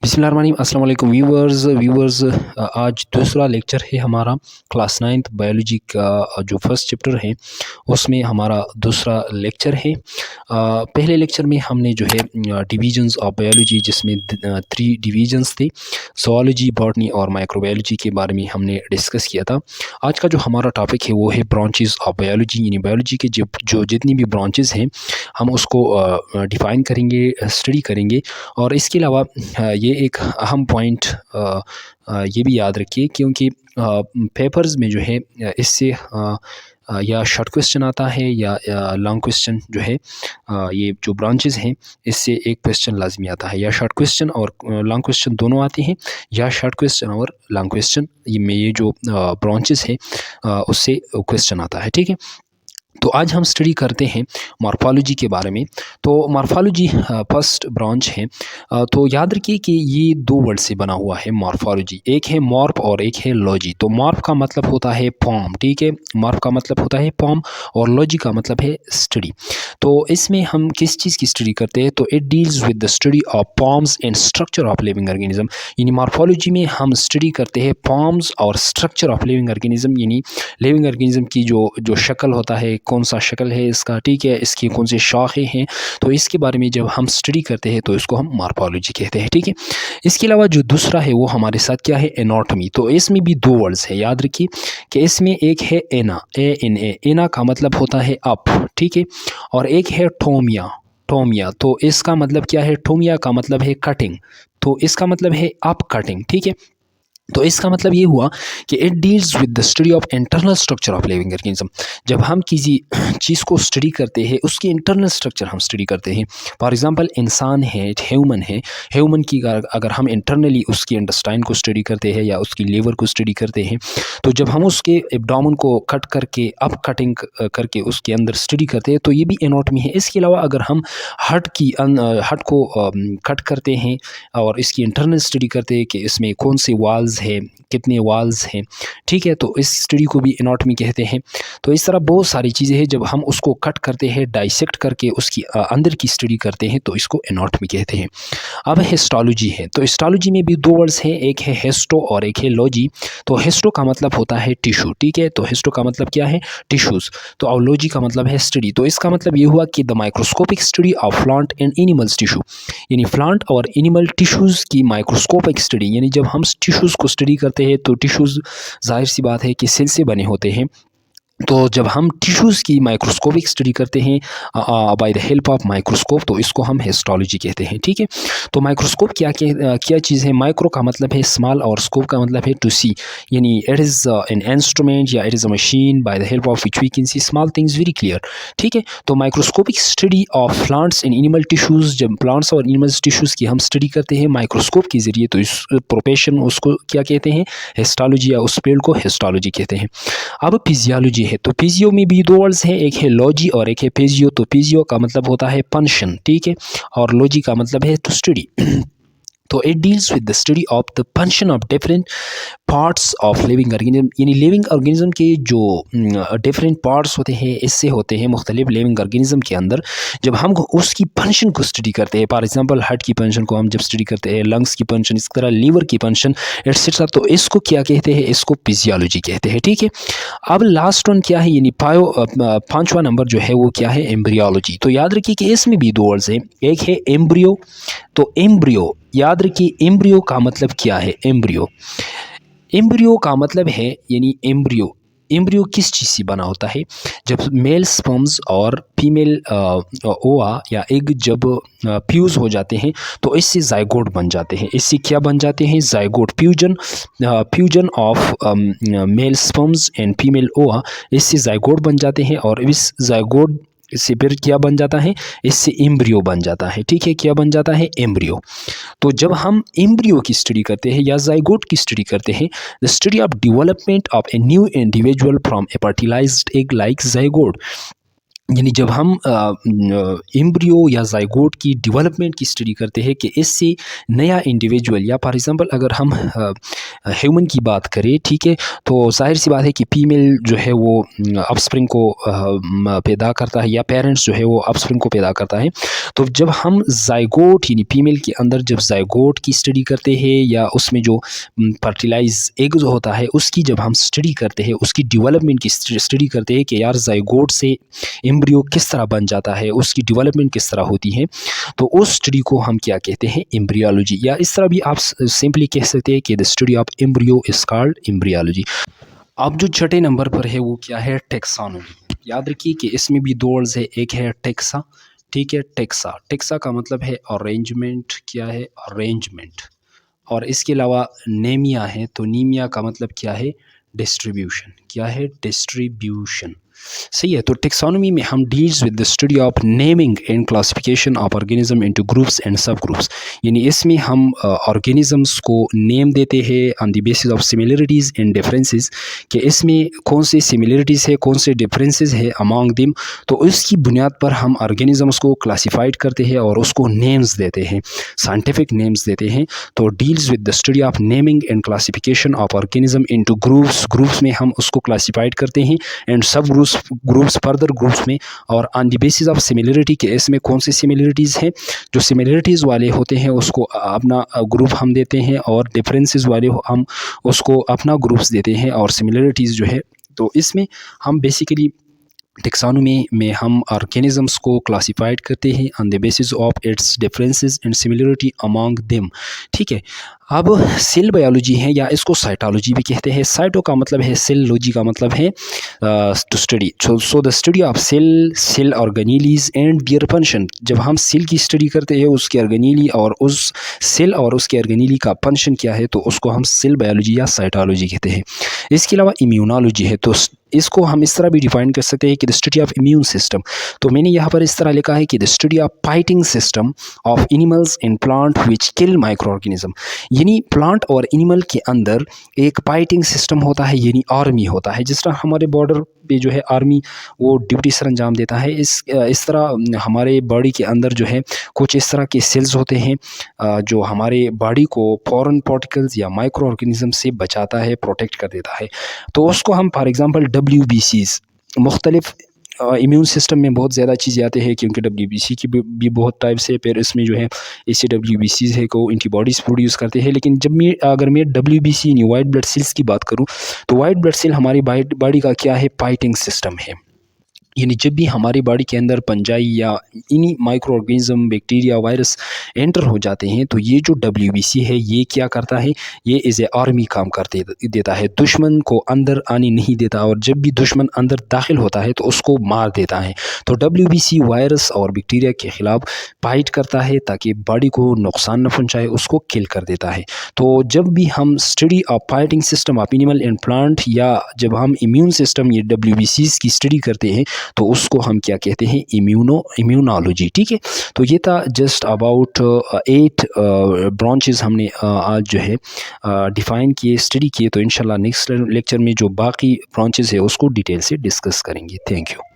बिस्मिल्लाहिर्रहमानिर्रहीम। अस्सलाम वालेकुम व्यूवर्स। आज दूसरा लेक्चर है हमारा क्लास 9th बायोलॉजी का जो फर्स्ट चैप्टर है उसमें हमारा दूसरा लेक्चर है। पहले लेक्चर में हमने जो है डिवीजन्स ऑफ बायोलॉजी जिसमें 3 डिवीजन्स थे, ज़ूलॉजी, बॉटनी और माइक्रोबायोलॉजी के बारे में हमने डिस्कस किया था। आज का जो हमारा टॉपिक है वो है ब्रांचेस ऑफ बायोलॉजी, यानी बायोलॉजी के जो जितनी भी ब्रांचेस हैं हम उसको डिफ़ाइन करेंगे, स्टडी करेंगे। और इसके अलावा ये एक अहम पॉइंट ये भी याद रखिए क्योंकि पेपर्स में जो है इससे या शॉर्ट क्वेश्चन आता है या लॉन्ग क्वेश्चन जो है ये जो ब्रांचेस हैं इससे एक क्वेश्चन लाजमी आता है, या शॉर्ट क्वेश्चन और लॉन्ग क्वेश्चन दोनों आते हैं, या शॉर्ट क्वेश्चन और लॉन्ग क्वेश्चन ये जो ब्रांचेस हैं उससे क्वेश्चन आता है। ठीक है, तो आज हम स्टडी करते हैं मॉर्फोलॉजी के बारे में। तो मॉर्फोलॉजी फर्स्ट ब्रांच है। तो याद रखिए कि ये 2 वर्ड से बना हुआ है मॉर्फोलॉजी, एक है मॉर्फ और एक है लॉजी। तो मॉर्फ का मतलब होता है फॉर्म, ठीक है, मॉर्फ का मतलब होता है फॉर्म और लॉजी का मतलब है स्टडी। तो इसमें हम किस चीज़ की स्टडी करते हैं? तो it deals with the study of forms and structure of living organism. यानी मॉर्फोलॉजी में हम स्टडी करते हैं फॉर्म्स और स्ट्रक्चर ऑफ लिविंग ऑर्गेनिज्म, यानी लिविंग ऑर्गेनिज्म की जो शक्ल होता है, कौन सा शक्ल है इसका, ठीक है, इसकी कौन सी शाखें हैं, तो इसके बारे में जब हम स्टडी करते हैं तो इसको हम मॉर्फोलॉजी कहते हैं। ठीक है, इसके अलावा जो दूसरा है वो हमारे साथ क्या है? एनाटॉमी। तो इसमें भी 2 वर्ड्स है, याद रखिए कि इसमें एक है एना, एना का मतलब होता है अप, ठीक है, और एक है टोमिया। टोमिया तो इसका मतलब क्या है? टोमिया का मतलब है कटिंग, तो इसका मतलब है अप कटिंग। ठीक है, तो इसका मतलब ये हुआ कि it deals with the study of internal structure of living organism. जब हम किसी चीज़ को स्टडी करते हैं उसकी इंटरनल स्ट्रक्चर हम स्टडी करते हैं। फॉर एग्जांपल इंसान है, ह्यूमन है, ह्यूमन की अगर हम इंटरनली उसकी इंटेस्टाइन को स्टडी करते हैं या उसकी लीवर को स्टडी करते हैं, तो जब हम उसके एब्डोमेन को कट करके अप कटिंग करके उसके अंदर स्टडी करते हैं तो ये भी एनाटॉमी है। इसके अलावा अगर हम हार्ट को कट करते हैं और इसकी इंटरनल स्टडी करते हैं कि इसमें कौन से वाल्स है, कितने वाल्स हैं, ठीक है, तो इस स्टडी को भी एनाटॉमी कहते हैं। तो इस तरह बहुत सारी चीज़ें हैं, जब हम उसको कट करते हैं, डाइसेक्ट करके उसकी अंदर की स्टडी करते हैं तो इसको एनाटॉमी कहते हैं। अब हिस्टोलॉजी है, तो हिस्टोलॉजी में भी 2 वर्ड्स हैं, एक है हिस्टो और एक है लॉजी। तो हिस्टो का मतलब होता है टिश्यू, ठीक है, तो हिस्टो का मतलब क्या है? टिश्यूज़। तो और लॉजी का मतलब है स्टडी। तो इसका मतलब ये हुआ कि the microscopic study of plant and animals tissue, यानी प्लांट और एनिमल टिश्यूज़ की माइक्रोस्कोपिक स्टडी, यानी जब हम टिश्यूज़ को स्टडी करते हैं तो टिश्यूज़ जाहिर सी बात है कि सेल से बने होते हैं। तो जब हम टिश्यूज़ की माइक्रोस्कोपिक स्टडी करते हैं bye the help of microscope, तो इसको हम हिस्टोलॉजी कहते हैं। ठीक है, तो माइक्रोस्कोप क्या चीज़ है? माइक्रो का मतलब है स्मॉल और स्कोप का मतलब है टू सी, यानी इट इज़ एन इंस्ट्रूमेंट या it is a machine by the help of which we can see small things very clear. ठीक है, तो microscopic study of plants and animal tissues, जब प्लांट्स और एनिमल्स टिश्यूज़ की हम study करते हैं माइक्रोस्कोप के ज़रिए, तो इस प्रोफेशन उसको क्या कहते हैं? हिस्टोलॉजी, या उस फील्ड को हिस्टोलॉजी कहते हैं। अब फिजियोलॉजी है, तो फिजियो में भी 2 वर्ड्स हैं, एक है लॉजी और एक है फिजियो। तो फिजियो का मतलब होता है फंक्शन, ठीक है, और लॉजी का मतलब है टू स्टडी। तो it deals with the study of the function of different parts of living organism, यानी लिविंग ऑर्गेनिज्म के जो डिफरेंट पार्ट्स होते हैं, इससे होते हैं मुख्तलिफ लिविंग ऑर्गेनिज्म के अंदर। जब हम उसकी फंक्शन को स्टडी करते हैं, फॉर एग्जांपल हार्ट की फंक्शन को हम जब स्टडी करते हैं, लंग्स की फंक्शन, इस तरह लीवर की फंक्शन एटसेट्रा, तो इसको क्या कहते हैं? इसको फिजियोलॉजी कहते हैं। ठीक है, अब लास्ट वन क्या है? यानी 5वां नंबर जो है वो क्या है? एम्ब्रियोलॉजी। तो याद रखिए कि इसमें भी 2 वर्ड्स हैं, एक है एम्ब्रियो। तो एम्ब्रियो, याद रखिए एम्ब्रियो का मतलब क्या है? एम्ब्रियो, एम्ब्रियो का मतलब है, यानी एम्ब्रियो, एम्ब्रियो किस चीज़ से बना होता है? जब मेल स्पर्म्स और फीमेल ओवा या एग जब फ्यूज़ हो जाते हैं तो इससे जाइगोट बन जाते हैं। इससे क्या बन जाते हैं? Zygote, fusion of male sperms and female ओवा, इससे जाइगोट बन जाते हैं, और इस जाइगोट इससे फिर क्या बन जाता है? इससे एम्ब्रियो बन जाता है। ठीक है, क्या बन जाता है? एम्ब्रियो। तो जब हम एम्ब्रियो की स्टडी करते हैं या जाइगोट की स्टडी करते हैं, the study of development of a new individual from a fertilized egg like zygote, यानी जब हम एम्ब्रियो या जाइगोट की डेवलपमेंट की स्टडी करते हैं कि इससे नया इंडिविजुअल, या फॉर एग्जांपल अगर हम ह्यूमन की बात करें, ठीक है, तो ज़ाहिर सी बात है कि फीमेल जो है वो ऑफस्प्रिंग को पैदा करता है, या पेरेंट्स जो है वो ऑफस्प्रिंग को पैदा करता है। तो जब हम ज़ाइगोट यानी फीमेल के अंदर जब ज़ाइगोट की स्टडी करते हैं, या उसमें जो फर्टिलाइज एग जो होता है उसकी जब हम स्टडी करते हैं, उसकी डेवलपमेंट की स्टडी करते हैं कि यार ज़ाइगोट से एम्ब्रियो किस तरह बन जाता है, उसकी डेवलपमेंट किस तरह होती है, तो उस स्टडी को हम क्या कहते हैं, एम्ब्रियोलॉजी। या इस तरह भी आप सिंपली कह सकते हैं कि the study of embryo is called embryology. अब जो छठे नंबर पर है वो क्या है, टेक्सोनोमी। याद रखिए कि इसमें भी दो वर्ड्स है, एक है टेक्सा, ठीक है, टेक्सा, टेक्सा का मतलब है अरेंजमेंट, क्या है, अरेंजमेंट। और इसके अलावा नेमिया है, तो नीमिया का मतलब क्या है, डिस्ट्रीब्यूशन, क्या है, डिस्ट्रीब्यूशन। सही है। तो टेक्सोनोमी में हम deals with the study of naming and classification of organism into groups and सब ग्रुप्स, यानी इसमें हम ऑर्गेनिजम्स को नेम देते हैं on the basis of similarities and differences, कि इसमें कौन से सिमिलरिटीज़ है, कौन से डिफरेंसेस है अमॉन्ग देम। तो उसकी बुनियाद पर हम ऑर्गेनिजम्स को क्लासिफाइड करते हैं और उसको नेम्स देते हैं, साइंटिफिक नेम्स देते हैं। तो deals with the study of naming and classification of organism into groups, groups में हम उसको क्लासिफाइड करते हैं, एंड सब ग्रुप्स फर्दर ग्रुप्स में, और on the basis of similarity के इसमें कौन सी सिमिलरिटीज़ हैं, जो सिमिलरिटीज़ वाले होते हैं उसको अपना ग्रुप हम देते हैं, और डिफरेंसेस वाले हम उसको अपना ग्रुप्स देते हैं, और सिमिलरिटीज़ जो है, तो इसमें हम बेसिकली टेक्सोनोमी में हम ऑर्गेनिजम्स को क्लासिफाइड करते हैं on the basis of its differences and similarity among them, ठीक है। अब सेल बायोलॉजी है, या इसको साइटोलॉजी भी कहते हैं। साइटो का मतलब है सेल, लॉजी का मतलब है to study. So the study of cell, cell organelles and their function. जब हम सेल की स्टडी करते हैं, उसके ऑर्गेनीली और उस सेल और उसके ऑर्गेनीली का फंक्शन क्या है, तो उसको हम सेल बायोलॉजी या साइटोलॉजी कहते हैं। इसके अलावा इम्यूनोलॉजी है, तो इसको हम इस तरह भी डिफाइन कर सकते हैं कि the study of immune system. तो मैंने यहाँ पर इस तरह लिखा है कि the study of fighting system of animals and plant which kill micro organism, यानी प्लांट और एनिमल के अंदर एक फाइटिंग सिस्टम होता है, यानी आर्मी होता है। जिस तरह हमारे बॉर्डर पे जो है आर्मी वो ड्यूटी सर अंजाम देता है, इस तरह हमारे बॉडी के अंदर जो है कुछ इस तरह के सेल्स होते हैं जो हमारे बॉडी को फॉरेन पार्टिकल्स या माइक्रो ऑर्गेनिज्म से बचाता है, प्रोटेक्ट कर देता है। तो उसको हम फॉर एग्जांपल WBCs, मुख्तलिफ इम्यून सिस्टम में बहुत ज़्यादा चीज़ें आते हैं, क्योंकि WBC की भी बहुत टाइप्स है, फिर इसमें जो है ऐसे WBCs है को एंटीबॉडीज़ प्रोड्यूस करते हैं। लेकिन अगर मैं WBC यानी वाइट ब्लड सेल्स की बात करूं, तो वाइट ब्लड सेल हमारी बॉडी का क्या है, फाइटिंग सिस्टम है। यानी जब भी हमारी बॉडी के अंदर पंजाई या इन्हीं micro organism, bacteria, virus enter हो जाते हैं, तो ये जो WBC है ये क्या करता है, ये एज ए आर्मी काम करते देता है, दुश्मन को अंदर आने नहीं देता, और जब भी दुश्मन अंदर दाखिल होता है तो उसको मार देता है। तो WBC वायरस और बैक्टीरिया के ख़िलाफ़ फाइट करता है ताकि बॉडी को नुकसान न पहुँचाए, उसको किल कर देता है। तो जब भी हम study of fighting system of animal and plant, या जब हम इम्यून सिस्टम ये WBCs की स्टडी करते हैं, तो उसको हम क्या कहते हैं, इम्यूनोलॉजी, ठीक है। तो ये था जस्ट अबाउट 8 ब्रांचेस हमने आज जो है डिफ़ाइन किए, स्टडी किए। तो इंशाल्लाह नेक्स्ट लेक्चर में जो बाकी ब्रांचेस है उसको डिटेल से डिस्कस करेंगे। Thank you.